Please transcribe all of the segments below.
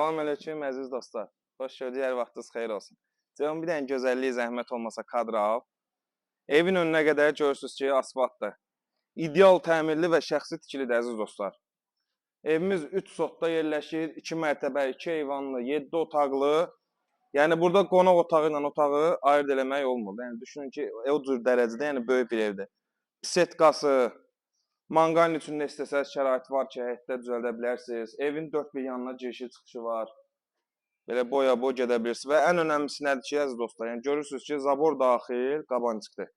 Salam aleyküm, əziz dostlar. Xoş gördük, hər vaxtınız xeyir olsun. Ceyhun, bir dənə gözəlliyi zəhmət olmasa kadra al. Evin önünə qədər görürsünüz ki, asfaltdır. İdeal təmirli və şəxsi tikilidir, əziz dostlar. Evimiz 3 sotda yerləşir, 2 mərtəbə, 2 eyvanlı, 7 otaqlı. Yəni, burada qonaq otağı ilə otağı ayırt eləmək olmur. Yəni, düşünün ki, o cür dərəcədə, yəni böyük bir evdir. Pisetkası, manqalin üçün nə istəsəz şərait var ki, həyətdə düzəldə bilərsiniz. Evin dörd bir yanına girişi çıxışı var. Belə boya-boy gedə bilirsiniz. Və ən önəmlisi nədir ki, əziz dostlar? Yəni, görürsünüz ki, zabor daxil qabancıqdır.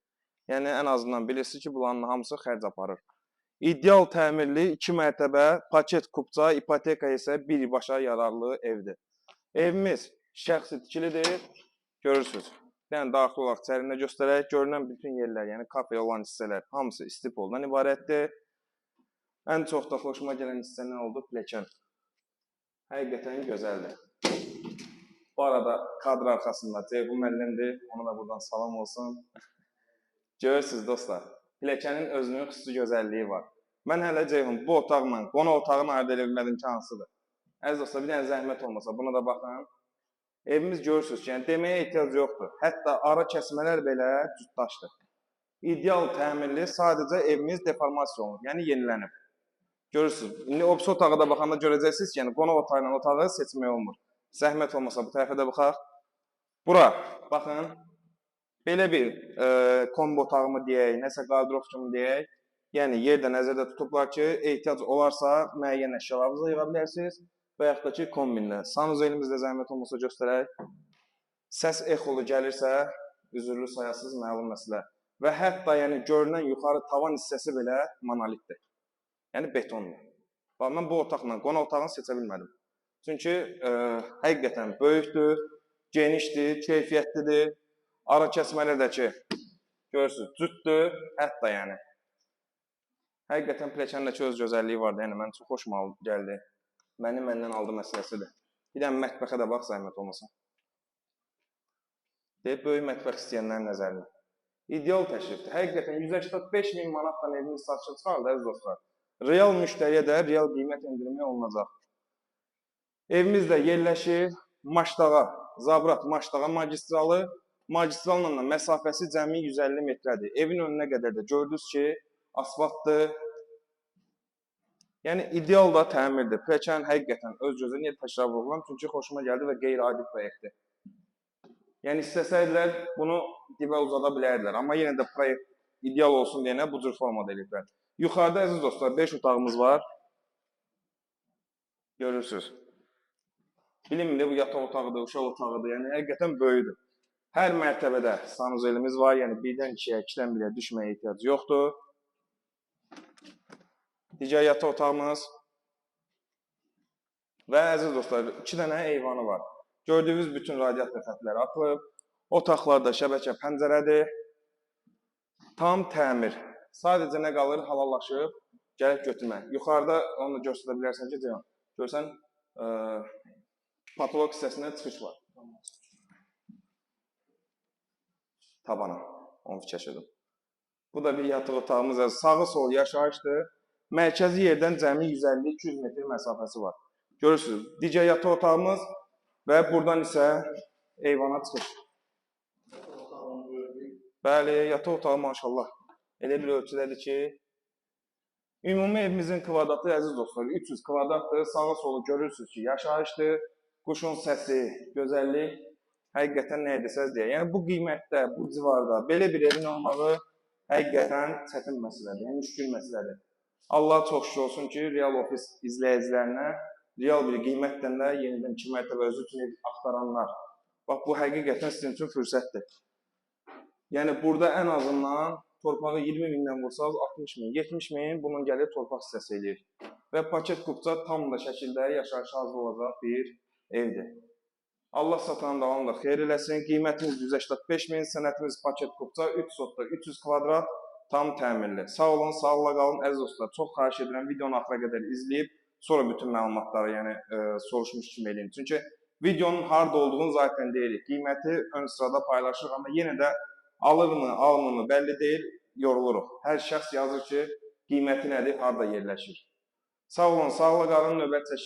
Yəni, ən azından bilirsiniz ki, bunların hamısı xərc aparır. İdeal təmirli 2 mərtəbə, paket kupça, ipoteka isə birbaşa yararlı evdir. Evimiz şəxsi tikilidir. Görürsünüz. Yəni, daxil olaraq içərində göstərək. Görünən bütün yerlər, yəni kafeyə olan hissələr hamısı istipoldan ibarətdir. Ən çox da xoşuma gələn hissə nə oldu? Pilləkən. Həqiqətən gözəldir. Bu arada kadr arxasında Ceyhun müəllimdir. Ona da buradan salam olsun. Görürsünüz dostlar. Pilləkənin özünün xüsusi gözəlliyi var. Mən hələ Ceyhun bu otaqla qonaq otağını ayırd edə bilmədim ki, hansıdır. Əziz dostlar, bir dənə zəhmət olmasa buna da baxın. Evimiz görürsünüz ki, yəni deməyə ehtiyac yoxdur. Hətta ara kəsmələr belə cütdaşdır. İdeal təmirli, sadəcə evimiz deformasiya olunur, yəni yenilənib. Görürsünüz. İndi o otağa da baxanda görəcəksiniz ki, yəni qonaq otağı ilə otağı seçmək olmur. Zəhmət olmasa bu tərəfə də baxaq. Bura, baxın, belə bir kombo otağımı deyək, nəsə qardırop kimi deyək. Yəni, yerdə nəzərdə tutublar ki, ehtiyac olarsa müəyyən əşyalarınızı yığa bilərsiniz və yaxud da ki, kombində. Sanuzelimizdə zəhmət olmasa göstərək. Səs exolu gəlirsə, üzürlü sayasız məlum məsələ. Və hətta yəni, görünən yuxarı tavan hissəsi belə monolitdir. Yəni, betondur. Bax, mən bu otaqla qonaq otağını seçə bilmədim. Çünki həqiqətən böyükdür, genişdir, keyfiyyətlidir. Ara kəsmələr də ki, görürsünüz, cütdür, hətta yəni. Həqiqətən pilləkəndəki öz gözəlliyi vardı, yəni mən çox xoşuma gəldi. Məndən aldı məsələsidir. Bir dənə mətbəxə də bax, zəhmət olmasın. Deyib, böyük mətbəx istəyənlərin nəzərini. İdeal təşrifdir. Həqiqətən 185.000 manatdan evimiz satışa çıxardı, əziz dostlar. Real müştəriyə də real qiymət endirimi olunacaq. Evimizdə yerləşir Maşdağa, Zabrat Maşdağa magistralı. Magistralla da məsafəsi cəmi 150 metrədir. Evin önünə qədər də gördünüz ki, asfaltdır. Yəni, ideal da təmirdir. Pilləkən həqiqətən öz gözü niyə təkrar vurğulam? Çünki xoşuma gəldi və qeyri-adi proyektdir. Yəni, istəsəydilər, bunu dibə uzada bilərdilər. Amma yenə də proyekt ideal olsun deyənə bu cür formada eləyiblər. Yuxarıda, əziz dostlar, 5 otağımız var. Görürsünüz. Bilinmir, bu yataq otağıdır, uşaq otağıdır, yəni həqiqətən böyüdür. Hər mərtəbədə sanuzelimiz var, yəni birdən ikiyə, ikidən birə düşməyə ehtiyac yoxdur. Digər yataq otağımız və əziz dostlar, 2 dənə eyvanı var. Gördüyünüz bütün radiator xətləri atılıb, otaqlarda şəbəkə pəncərədir, tam təmir. Sadəcə nə qalır, halallaşıb, gəlib götürmək. Yuxarıda onu da göstərə bilərsən ki, görsən, patolog hissəsində çıxış var. Tabana, onu fikirləşirdim. Bu da bir yataq otağımız, sağı sol yaşayışdır. Mərkəzi yerdən cəmi 150-200 metr məsafəsi var. Görürsünüz, digər yataq otağımız və buradan isə eyvana çıxış. Bəli, yataq otağı maşallah. Elə bir ölçüdədir ki, ümumi evimizin kvadratı, əziz dostlar, 300 kvadratdır. Sağı solu görürsünüz ki, yaşayışdır. Quşun səsi, gözəllik, həqiqətən nə edəsəz deyə. Yəni, bu qiymətdə, bu civarda, belə bir evin olmağı həqiqətən çətin məsələdir, yəni müşkül məsələdir. Allah çox şükür olsun ki, Real Ofis izləyicilərinə real bir qiymətdən də yenidən 2 mərtəbə özü üçün ev axtaranlar. Bax, bu həqiqətən sizin üçün fürsətdir. Yəni, burada ən azından torpağı 20.000-dən vursanız 60.000, 70.000 bunun gəlir torpaq hissəsi eləyir. Və paket kupça tam da şəkildə yaşayışa hazır olacaq bir evdir. Allah satanın davamı da xeyir eləsin. Qiymətimiz 185.000, sənətimiz paket kupça, 3 sotda 300 kvadrat, tam təmirli. Sağ olun, sağlıqla qalın, əziz dostlar. Çox xahiş edirəm, videonu axıra qədər izləyib, sonra bütün məlumatları yəni, soruşmuş kimi eləyin. Çünki videonun harada olduğunu zaten deyirik. Qiyməti ön sırada paylaşırıq, amma yenə də alırmı, almırmı bəlli deyil, yoruluruq. Hər şəxs yazır ki, qiyməti nədir, harada yerləşir. Sağ olun, sağlıqla qalın, növbət çəkin.